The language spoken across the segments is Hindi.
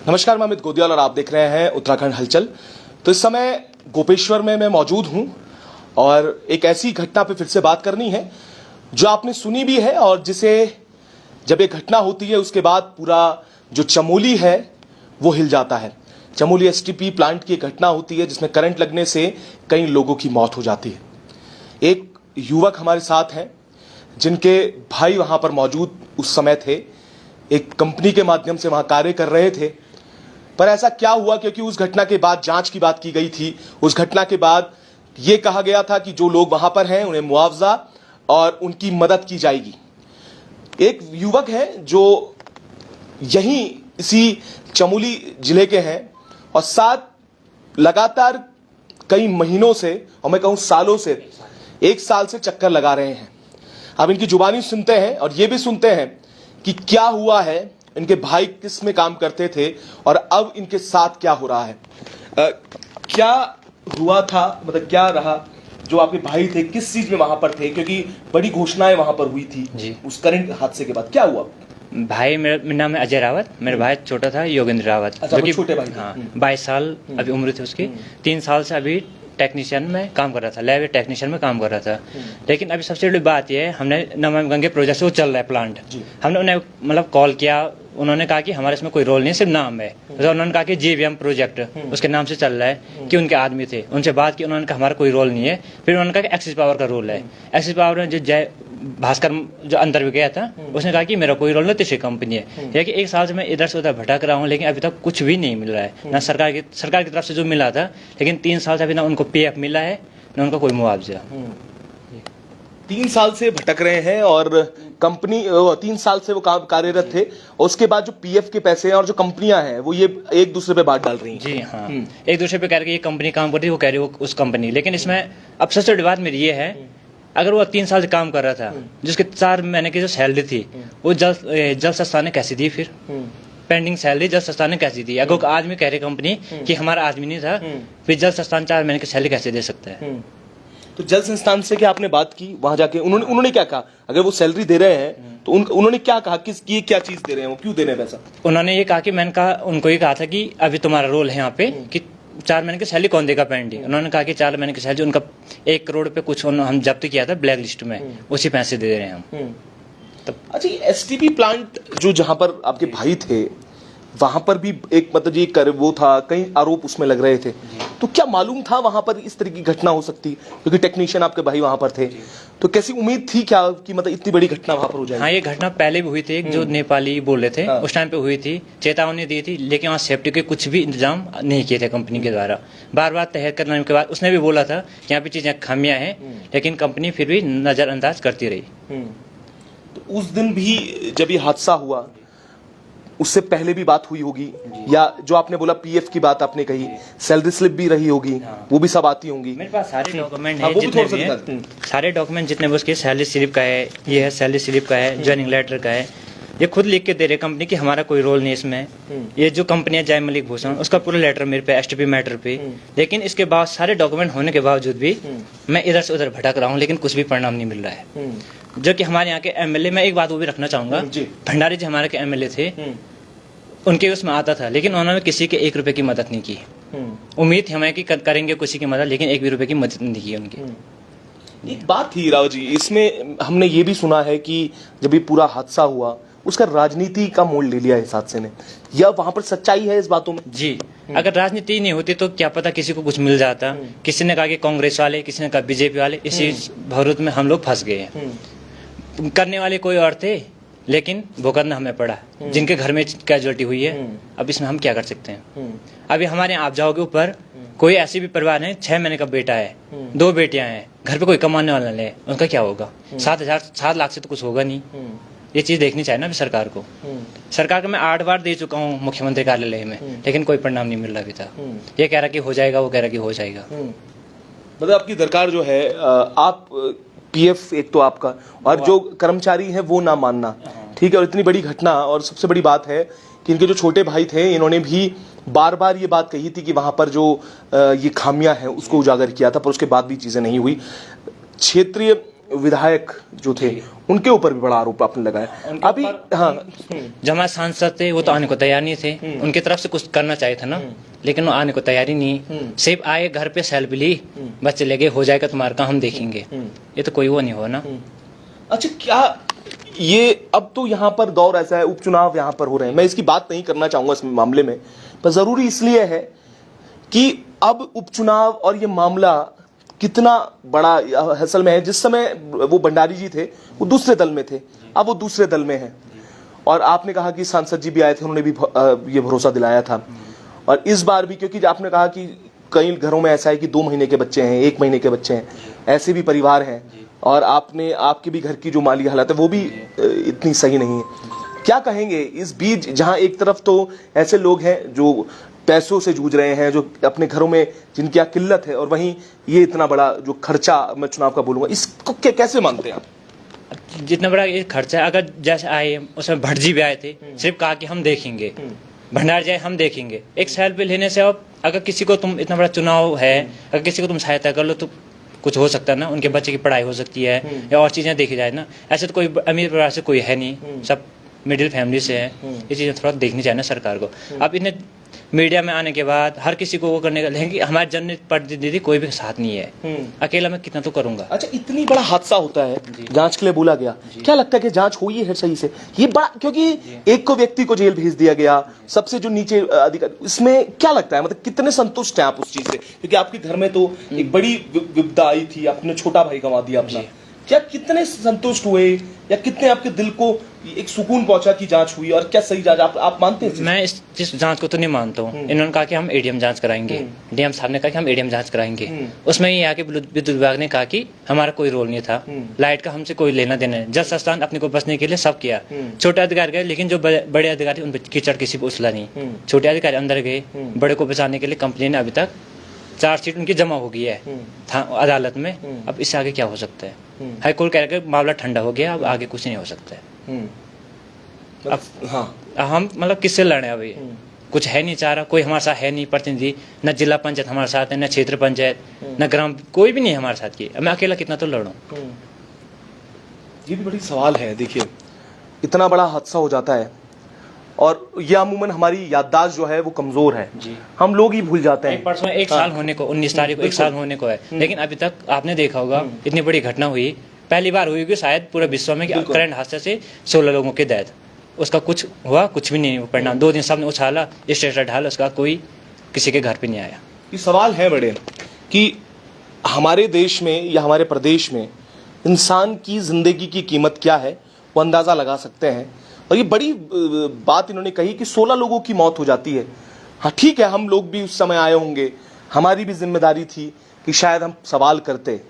नमस्कार, मैं अमित गोदियाल और आप देख रहे हैं उत्तराखंड हलचल। तो इस समय गोपेश्वर में मैं मौजूद हूं और एक ऐसी घटना पे फिर से बात करनी है जो आपने सुनी भी है और जिसे जब एक घटना होती है उसके बाद पूरा जो चमोली है वो हिल जाता है। चमोली एसटीपी प्लांट की एक घटना होती है जिसमें करंट लगने से कई लोगों की मौत हो जाती है। एक युवक हमारे साथ हैं जिनके भाई वहां पर मौजूद उस समय थे, एक कंपनी के माध्यम से वहां कार्य कर रहे थे। पर ऐसा क्या हुआ, क्योंकि उस घटना के बाद जांच की बात की गई थी। उस घटना के बाद यह कहा गया था कि जो लोग वहां पर हैं उन्हें मुआवजा और उनकी मदद की जाएगी। एक युवक है जो यहीं इसी चमोली जिले के हैं और साथ लगातार कई महीनों से और मैं कहूं सालों से, 1 साल से चक्कर लगा रहे हैं। अब इनकी जुबानी सुनते हैं और ये भी सुनते हैं कि क्या हुआ है, इनके भाई किस में काम करते थे और अब इनके साथ क्या हो रहा है। क्या हुआ था, मतलब क्या रहा, जो आपके भाई थे किस चीज में वहां पर थे, क्योंकि बड़ी घोषणाएं वहां पर हुई थी जी। उस करंट हादसे के बाद क्या हुआ? भाई मेरा नाम है अजय रावत, मेरा भाई छोटा था योगेंद्र रावत। अच्छा, जो कि छोटे भाई थे। हाँ 22 साल अभी उम्र थी उसकी। 3 साल से अभी टेक्नीशियन में काम कर रहा था, लैब टेक्नीशियन में काम कर रहा था। लेकिन अभी सबसे बड़ी बात यह है, हमने नमामि गंगे प्रोजेक्ट से वो चल रहा है प्लांट, हमने उन्हें मतलब कॉल किया। उन्होंने कहा कि हमारे इसमें कोई रोल नहीं है, सिर्फ नाम है। तो उन्होंने कहा कि जीवीएम प्रोजेक्ट उसके नाम से चल रहा है, कि उनके आदमी थे। उनसे बात की, उन्होंने कहा हमारा कोई रोल नहीं है। फिर उन्होंने कहा कि एक्सिस पावर का रोल है। एक्सिस पावर में जो जय भास्कर जो अंदर भी गया था, उसने कहा कि मेरा कोई रोल नहीं, तीसरी कंपनी है। कि 1 साल से मैं इधर से उधर भटक रहा हूँ, लेकिन अभी तक कुछ भी नहीं मिल रहा है। ना सरकार की तरफ से जो मिला था, लेकिन 3 साल से अभी ना उनको पीएफ मिला है, ना उनका कोई मुआवजा। 3 साल से भटक रहे हैं और कंपनी 3 साल से वो कार्यरत थे। और उसके बाद जो पीएफ के पैसे हैं और जो कंपनियां हैं वो ये एक दूसरे पे बात डाल रही हैं। जी हाँ, एक दूसरे पे कह रहे कि ये कंपनी काम कर रही है, वो कह रही है वो उस कंपनी। लेकिन इसमें अब सबसे बड़ी बात मेरी ये है, अगर वो 3 साल से काम कर रहा था, जिसके 4 महीने की जो सैलरी थी वो जल संस्था ने कैसी दी? फिर पेंडिंग सैलरी जल संस्था ने कैसी दी? अगर आदमी कह रही कंपनी कि हमारा आदमी नहीं था, फिर जल संस्थान 4 महीने की सैलरी कैसे दे सकता है? तो जल संस्थान से क्या आपने बात की वहां जाके? उन्होंने क्या कहा? अगर वो सैलरी दे रहे हैं तो उन्होंने क्या कहा, ये क्या चीज दे रहे हैं, वो क्यों दे रहे हैं पैसा? उन्होंने ये कहा कि मैंने कहा, उनको ये कहा था कि अभी तुम्हारा रोल है यहाँ पे कि 4 महीने की सैलरी कौन देगा पेंडिंग। उन्होंने कहा कि 4 महीने की सैलरी उनका 1 करोड़ पे कुछ हम जब्त किया था ब्लैक लिस्ट में, उसी पैसे दे रहे हैं हम। अच्छा, एसटीपी प्लांट जो जहां पर आपके भाई थे वहां पर भी एक मतलब ये वो था, कई आरोप उसमें लग रहे थे। तो क्या मालूम था वहां पर इस तरह की घटना हो सकती, क्योंकि टेक्नीशियन आपके भाई वहां पर थे, तो कैसी उम्मीद थी क्या कि मतलब इतनी बड़ी घटना वहां पर हो जाएगी? हाँ, ये घटना पहले भी हुई थी, जो नेपाली बोल रहे थे उस टाइम पे हुई थी, चेतावनी दी थी, लेकिन वहाँ सेफ्टी के कुछ भी इंतजाम नहीं किए थे कंपनी के द्वारा। बार बार तहत करने के बाद उसने भी बोला था कि यहाँ पे चीजें खामियां हैं, लेकिन कंपनी फिर भी नजरअंदाज करती रही। तो उस दिन भी जब ये हादसा हुआ, उससे पहले भी बात हुई होगी, या जो आपने बोला पीएफ की बात आपने कही, सैलरी स्लिप भी रही होगी, वो भी सब आती होंगी? मेरे पास सारे डॉक्यूमेंट हाँ, हैं, जितने भी हैं, सारे डॉक्यूमेंट जितने भी उसके सैलरी स्लिप का है, ये है सैलरी स्लिप का है, ज्वाइनिंग लेटर का है। ये खुद लिख के दे रहे कंपनी कि हमारा कोई रोल नहीं इसमें। ये जो कंपनी है जय मलिक भूषण, उसका पूरा लेटर मेरे पे एसटीपी मैटर पे। लेकिन इसके बाद सारे डॉक्यूमेंट होने के बावजूद भी मैं इधर से उधर भटक रहा हूँ, लेकिन कुछ भी परिणाम नहीं मिल रहा है। जो कि हमारे यहाँ के एमएलए, मैं एक बात वो भी रखना चाहूंगा, भंडारी जी हमारे के एमएलए थे, उनके उसमें आता था, लेकिन उन्होंने किसी के 1 रुपए की मदद नहीं की। उम्मीद थी हमें कि करेंगे किसी की मदद, लेकिन 1 भी रुपए की मदद नहीं की उनकी। एक बात थी राव जी, इसमें हमने ये भी सुना है कि जब ये पूरा हादसा हुआ उसका राजनीति का मोड़ ले लिया इस हादसे ने, या वहां पर सच्चाई है इस बातों में? जी, अगर राजनीति नहीं होती तो क्या पता किसी को कुछ मिल जाता। किसी ने कहा कि कांग्रेस वाले, किसी ने कहा बीजेपी वाले, इसी भरोत में हम लोग फंस गए हैं। करने वाले कोई और थे, लेकिन भुगतना हमें पड़ा, जिनके घर में कैजुअलिटी हुई है। अब इसमें हम क्या कर सकते हैं? अभी हमारे यहाँ आप जाओगे ऊपर, कोई ऐसी भी परिवार है, 6 महीने का बेटा है, 2 बेटियां हैं, घर पे कोई कमाने वाला नहीं है, उनका क्या होगा? 7 लाख से तो कुछ होगा नहीं। ये चीज देखनी चाहिए ना अभी सरकार को। सरकार को मैं 8 बार दे चुका हूँ मुख्यमंत्री कार्यालय में, लेकिन कोई परिणाम नहीं मिल रहा अभी तक। ये कह रहा कि हो जाएगा, वो कह रहा कि हो जाएगा। मतलब आपकी दरकार जो है, आप पीएफ एक तो आपका, और जो कर्मचारी है वो ना मानना, ठीक है। और इतनी बड़ी घटना, और सबसे बड़ी बात है कि इनके जो छोटे भाई थे, इन्होंने भी बार बार ये बात कही थी कि वहां पर जो ये खामियां हैं उसको उजागर किया था, पर उसके बाद भी चीजें नहीं हुई। क्षेत्रीय विधायक जो थे उनके ऊपर भी बड़ा आरोप आपने लगाया अभी। हाँ, जो हमारे सांसद थे वो तो आने को तैयार नहीं थे, उनकी तरफ से कुछ करना चाहिए था ना, लेकिन वो आने को तैयार ही नहीं। सिर्फ आए, घर पे सेल्फी ली, बस चले गए, हो जाएगा तुम्हारा काम, हम देखेंगे। ये तो कोई वो नहीं हो ना। अच्छा, क्या ये अब तो यहाँ पर दौर ऐसा है, उपचुनाव यहाँ पर हो रहे हैं, मैं इसकी बात नहीं करना चाहूंगा इस मामले में, पर जरूरी इसलिए है कि अब उपचुनाव और ये मामला कितना बड़ा हसल में है। जिस समय वो भंडारी जी थे वो दूसरे दल में थे, अब वो दूसरे दल में हैं, और आपने कहा कि सांसद जी भी आए थे, उन्होंने भी ये भरोसा दिलाया था। और इस बार भी, क्योंकि आपने कहा कि कई घरों में ऐसा है कि 2 महीने के बच्चे हैं, 1 महीने के बच्चे हैं, ऐसे भी परिवार हैं, और आपके भी घर की जो माली हालत है वो भी इतनी सही नहीं है। क्या कहेंगे इस बीच, जहां एक तरफ तो ऐसे लोग हैं जो पैसों से जूझ रहे हैं, जो अपने घरों में जिनकी किल्लत है, और वहीं ये इतना बड़ा जो खर्चा, मैं चुनाव का बोलूंगा, इसको कैसे मानते हैं आप? जितना बड़ा ये खर्चा है, अगर जैसे आए उसमें भटजी भी आए थे, सिर्फ कहा कि हम देखेंगे, भंडार जाए हम देखेंगे। एक सेल्फी लेने से अब अगर किसी को तुम, इतना बड़ा चुनाव है, अगर किसी को तुम सहायता कर लो तो कुछ हो सकता है ना, उनके बच्चे की पढ़ाई हो सकती है या और चीजें देखी जाए ना। ऐसे तो कोई अमीर परिवार से कोई है नहीं, सब मिडिल फैमिली से है। ये चीजें थोड़ा देखनी चाहिए ना सरकार को। अब इन्हें मीडिया में आने के बाद हर किसी को वो करने का, लेकिन हमारे जनप्रतिनिधि कोई भी साथ नहीं है, अकेला मैं कितना तो करूंगा। अच्छा, इतनी बड़ा हादसा होता है, जांच के लिए बोला गया, क्या लगता है कि जांच हुई है सही से? ये बड़ा, क्योंकि एक को व्यक्ति को जेल भेज दिया गया, सबसे जो नीचे अधिकारी, इसमें क्या लगता है, मतलब कितने संतुष्ट हैं आप उस चीज से? क्योंकि आपके घर में तो एक बड़ी विपदा आई थी, आपने छोटा भाई गंवा दिया अपना, क्या कितने संतुष्ट हुए, या कितने आपके दिल को एक सुकून पहुंचा कि जांच हुई, और क्या सही जांच आप मानते हैं? मैं इस जांच को तो नहीं मानता हूँ। इन्होंने कहा कि हम एडीएम जांच कराएंगे, डीएम साहब ने कहा कि हम एडीएम जांच कराएंगे, उसमें ये आके विद्युत विभाग ने कहा कि हमारा कोई रोल नहीं था, लाइट का हमसे कोई लेना देना नहीं। जल संस्थान अपने को बचने के लिए सब किया, छोटे अधिकारी गए, लेकिन जो बड़े अधिकारी उन पर कीचड़ किसी को उछला नहीं। छोटे अधिकारी अंदर गए, बड़े को बचाने के लिए कंपनी ने अभी तक चार्जशीट उनकी जमा हो गई है अदालत में। अब इससे आगे क्या हो सकता है? हाई कोर्ट कह रहे मामला ठंडा हो गया, अब आगे कुछ नहीं हो सकता है। अब हम मतलब किससे लड़े? अभी कुछ है नहीं, चारा कोई हमारे साथ है नहीं प्रतिनिधि, न जिला पंचायत हमारे साथ है, न क्षेत्र पंचायत, न ग्राम, कोई भी नहीं है हमारे साथ की। मैं अकेला कितना तो लड़ूं। ये भी बड़ी सवाल है। देखिए, इतना बड़ा हादसा हो जाता है, और ये अमूमन हमारी याददाश्त जो है वो कमजोर है, हम लोग ही भूल जाते हैं। परसों 1 साल होने को, 19 तारीख को 1 साल होने को है, लेकिन अभी तक आपने देखा होगा इतनी बड़ी घटना हुई, पहली बार हुई होगी शायद पूरे विश्व में कि करंट हादसे से 16 लोगों की डेथ। उसका कुछ हुआ, कुछ भी नहीं परिणाम। 2 दिन सबने उछाला, स्टेटस डाला, उसका कोई किसी के घर पे नहीं आया। ये सवाल है बड़े कि हमारे देश में या हमारे प्रदेश में इंसान की जिंदगी की कीमत क्या है, वो अंदाजा लगा सकते हैं। और ये बड़ी बात इन्होंने कही कि 16 लोगों की मौत हो जाती है। हाँ ठीक है, हम लोग भी उस समय आए होंगे, हमारी भी जिम्मेदारी थी कि शायद हम सवाल करते,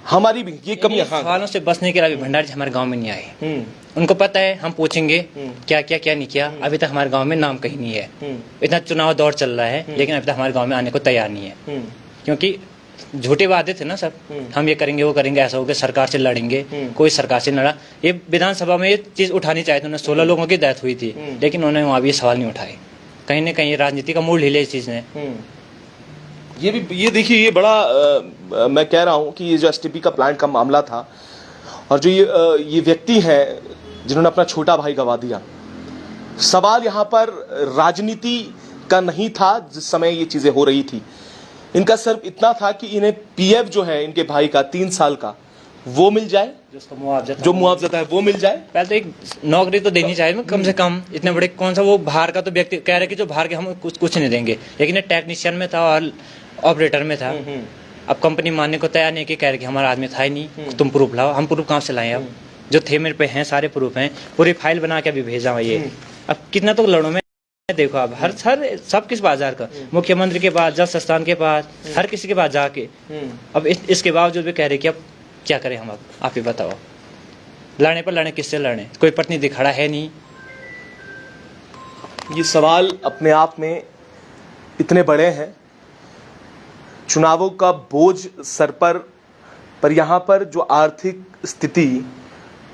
हमारी भी ये कमी। सवालों से बचने के लिए भंडारी जी हमारे गांव में नहीं आए। उनको पता है हम पूछेंगे क्या किया क्या नहीं किया। अभी तक हमारे गांव में नाम कहीं नहीं है। इतना चुनाव दौर चल रहा है, लेकिन अभी तक हमारे गांव में आने को तैयार नहीं है, क्योंकि झूठे वादे थे ना सब। हम ये करेंगे वो करेंगे, ऐसा हो गया, सरकार से लड़ेंगे, कोई सरकार से लड़ा। ये विधानसभा में ये चीज उठानी चाहिए थी, 16 लोगों की डेथ हुई थी, लेकिन उन्होंने वहां भी सवाल नहीं उठाए। कहीं ना कहीं राजनीति का मूड हिले इस चीज ने। ये देखिए, ये बड़ा मैं कह रहा हूं कि ये जो एसटीपी का प्लांट का मामला था, और जो ये व्यक्ति हैं जिन्होंने अपना छोटा भाई गंवा दिया, सवाल यहां पर राजनीति का नहीं था जिस समय ये चीजें हो रही थी। इनका सिर्फ इतना था कि इन्हें पीएफ जो है इनके भाई का 3 साल का वो मिल जाए, जो मुआवजा है वो मिल जाए। पहले तो एक नौकरी तो देनी चाहिए कम से कम। इतने बड़े कौन सा वो बाहर का तो व्यक्ति कह रहे कि जो बाहर के हम कुछ नहीं देंगे, लेकिन ये टेक्नीशियन में था और ऑपरेटर में था। अब कंपनी मानने को तैयार नहीं कि कह रहे कि हमारा आदमी था ही नहीं, तुम प्रूफ लाओ। हम प्रूफ कहाँ से लाएं? अब जो थे मेरे पे हैं, सारे प्रूफ हैं, पूरी फाइल बना के अभी भेजा हुआ ये। अब कितना तो लड़ो में देखो, अब हर सब किस बाजार का, मुख्यमंत्री के पास, जल संस्थान के पास, हर किसी के पास जाके। अब इसके बावजूद भी कह रहे कि अब क्या करें हम? अब आप ही बताओ, लड़ने पर लड़ने, किससे लड़ने? कोई प्रतिनिधि खड़ा है नहीं। ये सवाल अपने आप में इतने बड़े हैं, चुनावों का बोझ सर पर यहाँ पर जो आर्थिक स्थिति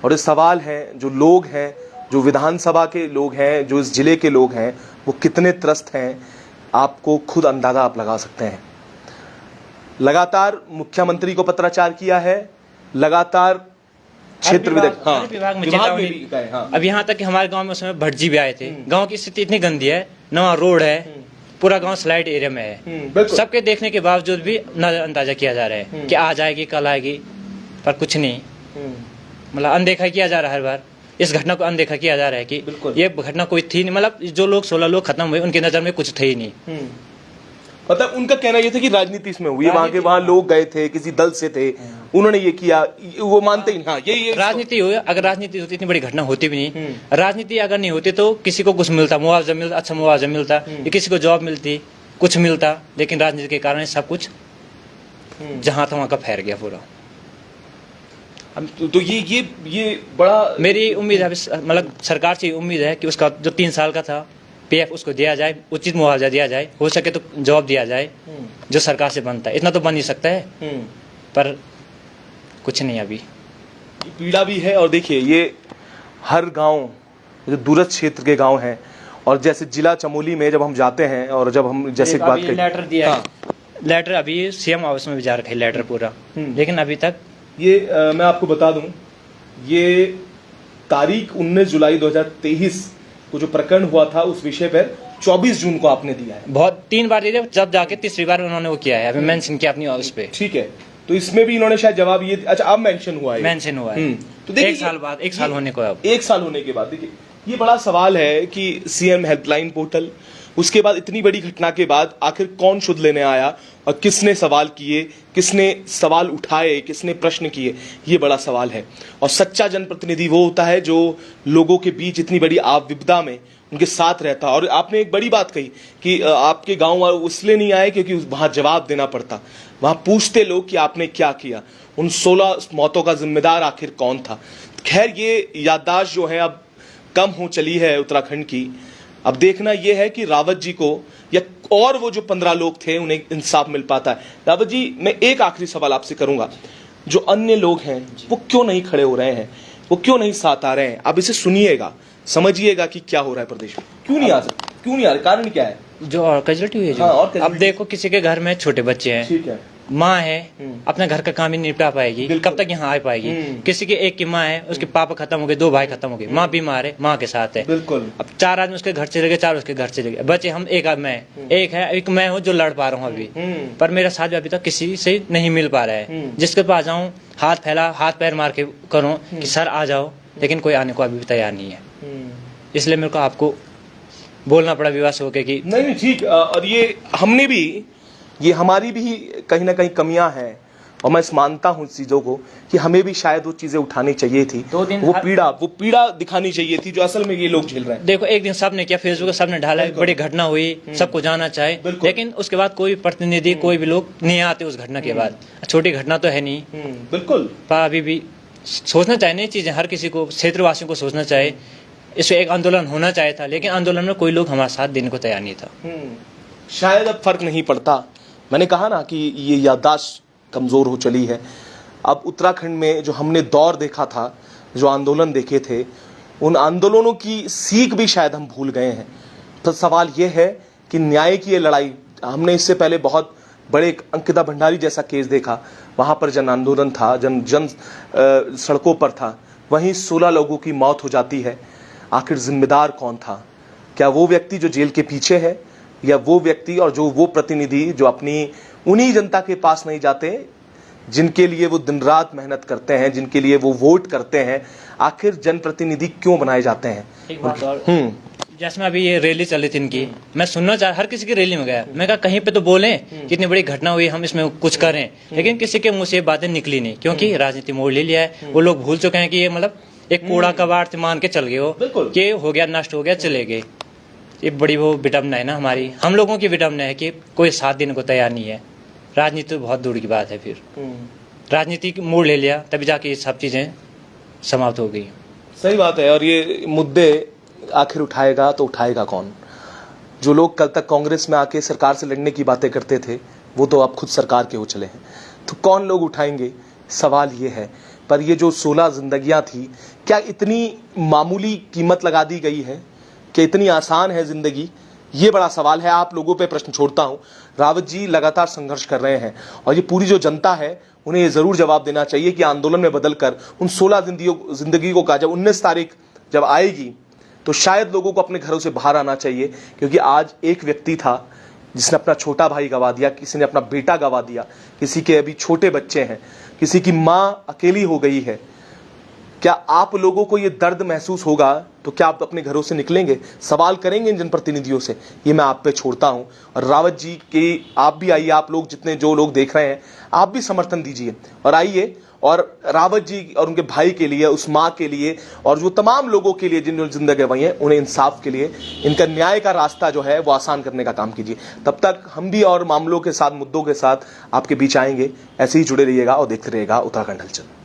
और ये सवाल है, जो लोग हैं, जो विधानसभा के लोग हैं, जो इस जिले के लोग हैं, वो कितने त्रस्त हैं, आपको खुद अंदाजा आप लगा सकते हैं। लगातार मुख्यमंत्री को पत्राचार किया है, लगातार क्षेत्र विधायक, हाँ, हर विभाग में विभाग में चेतावनी भी गए, हाँ। अब यहाँ तक कि हमारे गांव में उस समय भटजी भी आए थे। गांव की स्थिति इतनी गंदी है, नवा रोड है, पूरा गांव स्लाइड एरिया में है। बिल्कुल। सबके देखने के बावजूद भी नजरअंदाजा किया जा रहा है कि आ जाएगी कल आएगी, पर कुछ नहीं, मतलब अनदेखा किया जा रहा है हर बार। इस घटना को अनदेखा किया जा रहा है कि बिल्कुल। ये घटना कोई थी नहीं, मतलब जो लोग 16 लोग खत्म हुए उनकी नजर में कुछ थे ही नहीं। मतलब उनका कहना ये था कि राजनीति इसमें हुई है, वहां लोग गए थे, किसी दल से थे, उन्होंने ये किया, वो मानते ही नहीं। हाँ, ये राजनीति हो, अगर राजनीति होती इतनी बड़ी घटना होती भी नहीं। राजनीति अगर नहीं होती तो किसी को कुछ मिलता, मुआवजा मिलता, अच्छा मुआवजा मिलता, या किसी को जॉब मिलती, कुछ मिलता, लेकिन राजनीति के कारण सब कुछ जहां था वहां का फैल गया पूरा। तो ये बड़ा, मेरी उम्मीद है, मतलब सरकार से उम्मीद है कि उसका जो 3 साल का था पीएफ उसको दिया जाए, उचित मुआवजा दिया जाए, हो सके तो जॉब दिया जाए जो सरकार से बनता है। इतना तो बन ही सकता है, पर कुछ नहीं अभी। पीड़ा भी है। और देखिए, ये हर गांव, जो दूरस्थ क्षेत्र के गांव हैं, और जैसे जिला चमोली में जब हम जाते हैं, और जब हम जैसे बात करें, लेटर दिया है, लेटर अभी सीएम ऑफिस में भी जा रखा है लेटर पूरा, लेकिन अभी तक ये मैं आपको बता दूं, ये तारीख 19 जुलाई 2023 को जो प्रकरण हुआ था उस विषय पर 24 जून को आपने दिया है। बहुत 3 बार दिया, जब जाके तीसरी बार उन्होंने वो किया है, अभी मेंशन किया अपनी उस पे। ठीक है, तो इसमें भी इन्होंने शायद जवाब ये, अच्छा अब मेंशन हुआ है, मेंशन हुआ है। तो देखिए, 1 साल बाद, 1 साल होने को है अब। 1 साल होने के बाद देखिए, ये बड़ा सवाल है कि सीएम हेल्पलाइन पोर्टल, उसके बाद इतनी बड़ी घटना के बाद आखिर कौन शुद्ध लेने आया, और किसने सवाल किए, किसने सवाल उठाए, किसने प्रश्न किए, ये बड़ा सवाल है। और सच्चा जनप्रतिनिधि वो होता है जो लोगों के बीच इतनी बड़ी विपदा में उनके साथ रहता। और आपने एक बड़ी बात कही कि आपके गांव वाले इसलिए नहीं आए क्योंकि वहां जवाब देना पड़ता, वहां पूछते लोग कि आपने क्या किया, उन 16 मौतों का जिम्मेदार आखिर कौन था। खैर, ये याददाश्त जो है अब कम हो चली है उत्तराखंड की। अब देखना यह है कि रावत जी को या और वो जो 15 लोग थे उन्हें इंसाफ मिल पाता है। रावत जी, मैं एक आखिरी सवाल आपसे करूंगा, जो अन्य लोग हैं वो क्यों नहीं खड़े हो रहे हैं, वो क्यों नहीं साथ आ रहे हैं? अब इसे सुनिएगा, समझिएगा कि क्या हो रहा है प्रदेश में, क्यों नहीं आ सकते, क्यों नहीं आ रहे, कारण क्या है? जो और कैजुअलिटी हुई है, हाँ, और अब देखो किसी के घर में छोटे बच्चे हैं, ठीक है, माँ है, अपने घर का काम ही निपटा पाएगी, कब तक यहाँ आ पाएगी? किसी के एक की माँ है, उसके पापा खत्म हो गए, 2 भाई खत्म हो गए, माँ बीमार है, माँ के साथ है, बिल्कुल। अब 4 आदमी उसके घर चले गए, 4 उसके घर चले गए, बच्चे हम एक आदमी है, एक मैं हूँ जो लड़ पा रहा हूँ अभी, पर मेरा साथ भी अभी तक किसी से नहीं मिल पा रहा है। जिसके पास जाऊँ, हाथ फैला, हाथ पैर मार के करूँ कि सर आ जाओ, लेकिन कोई आने को अभी भी तैयार नहीं है। इसलिए मेरे को आपको बोलना पड़ा विवास होकर कि नहीं, ठीक। और ये हमने भी, ये हमारी भी कहीं ना कहीं कमियां हैं, और मैं मानता हूं इस चीजों को कि हमें भी शायद वो चीजें उठानी चाहिए थी, 2 दिन वो पीड़ा दिखानी चाहिए थी जो असल में ये लोग झेल रहे हैं। देखो, एक दिन सबने किया, फेसबुक पे सबने डाला, बड़ी घटना हुई, सबको जाना चाहे, लेकिन उसके बाद कोई प्रतिनिधि, कोई भी लोग नहीं आते उस घटना के बाद। छोटी घटना तो है नहीं, बिल्कुल, पर अभी भी सोचना चाहिए नई चीजें, हर किसी को, क्षेत्रवासियों को सोचना चाहिए। इसमें एक आंदोलन होना चाहिए था, लेकिन आंदोलन में कोई लोग हमारे साथ देने को तैयार नहीं था। शायद अब फर्क नहीं पड़ता। मैंने कहा ना कि ये याददाश्त कमजोर हो चली है। अब उत्तराखंड में जो हमने दौर देखा था, जो आंदोलन देखे थे, उन आंदोलनों की सीख भी शायद हम भूल गए हैं। तो सवाल ये है कि न्याय की ये लड़ाई, हमने इससे पहले बहुत बड़े अंकिता भंडारी जैसा केस देखा, वहां पर जन आंदोलन था, जन सड़कों पर था, वहीं 16 लोगों की मौत हो जाती है। आखिर जिम्मेदार कौन था? क्या वो व्यक्ति जो जेल के पीछे है, या वो व्यक्ति और जो वो प्रतिनिधि जो अपनी उन्हीं जनता के पास नहीं जाते जिनके लिए वो दिन रात मेहनत करते हैं, जिनके लिए वो वोट करते हैं? आखिर जनप्रतिनिधि क्यों बनाए जाते हैं? एक बात और, जैसे में अभी ये रैली चली थी इनकी, मैं सुनना चाह, हर किसी की रैली में गया, मैं कहा कहीं पे तो बोलें कि इतनी बड़ी घटना हुई, हम इसमें कुछ करें, लेकिन किसी के मुंह से ये बातें निकली नहीं, क्योंकि राजनीति मोड़ ले लिया है। वो लोग भूल चुके हैं कि ये मतलब एक कूड़ा कबाड़ से मान के चल गए हो, कि हो गया, नष्ट हो गया, चले गए। ये बड़ी वो विडम्बना है ना हमारी, हम लोगों की विडम्बना है कि कोई साथ देने को तैयार नहीं है। राजनीति तो बहुत दूर की बात है, फिर राजनीति मोड़ ले लिया तभी जाके ये सब चीजें समाप्त हो गई। सही बात है। और ये मुद्दे आखिर उठाएगा तो उठाएगा कौन? जो लोग कल तक कांग्रेस में आके सरकार से लड़ने की बातें करते थे, वो तो अब खुद सरकार के हो चले हैं। तो कौन लोग उठाएंगे? सवाल ये है। पर ये जो 16 जिंदगियां थी, क्या इतनी मामूली कीमत लगा दी गई है? क्या इतनी आसान है जिंदगी? ये बड़ा सवाल है। आप लोगों पे प्रश्न छोड़ता हूं। रावत जी लगातार संघर्ष कर रहे हैं, और ये पूरी जो जनता है उन्हें ये जरूर जवाब देना चाहिए कि आंदोलन में बदलकर उन 16 जिंदगी का जब 19 तारीख जब आएगी तो शायद लोगों को अपने घरों से बाहर आना चाहिए, क्योंकि आज एक व्यक्ति था जिसने अपना छोटा भाई गवा दिया, किसी ने अपना बेटा गवा दिया, किसी के अभी छोटे बच्चे हैं, किसी की मां अकेली हो गई है। क्या आप लोगों को ये दर्द महसूस होगा तो क्या आप अपने घरों से निकलेंगे, सवाल करेंगे इन जनप्रतिनिधियों से? ये मैं आप पे छोड़ता हूं। और रावत जी के आप भी आइए, आप लोग जितने जो लोग देख रहे हैं आप भी समर्थन दीजिए और आइए और रावत जी और उनके भाई के लिए, उस माँ के लिए और जो तमाम लोगों के लिए जिन जिंदगी गंवाई है, उन्हें इंसाफ के लिए, इनका न्याय का रास्ता जो है वो आसान करने का काम कीजिए। तब तक हम भी और मामलों के साथ, मुद्दों के साथ आपके बीच आएंगे। ऐसे ही जुड़े रहिएगा और देखते रहिएगा उत्तराखंड हलचल।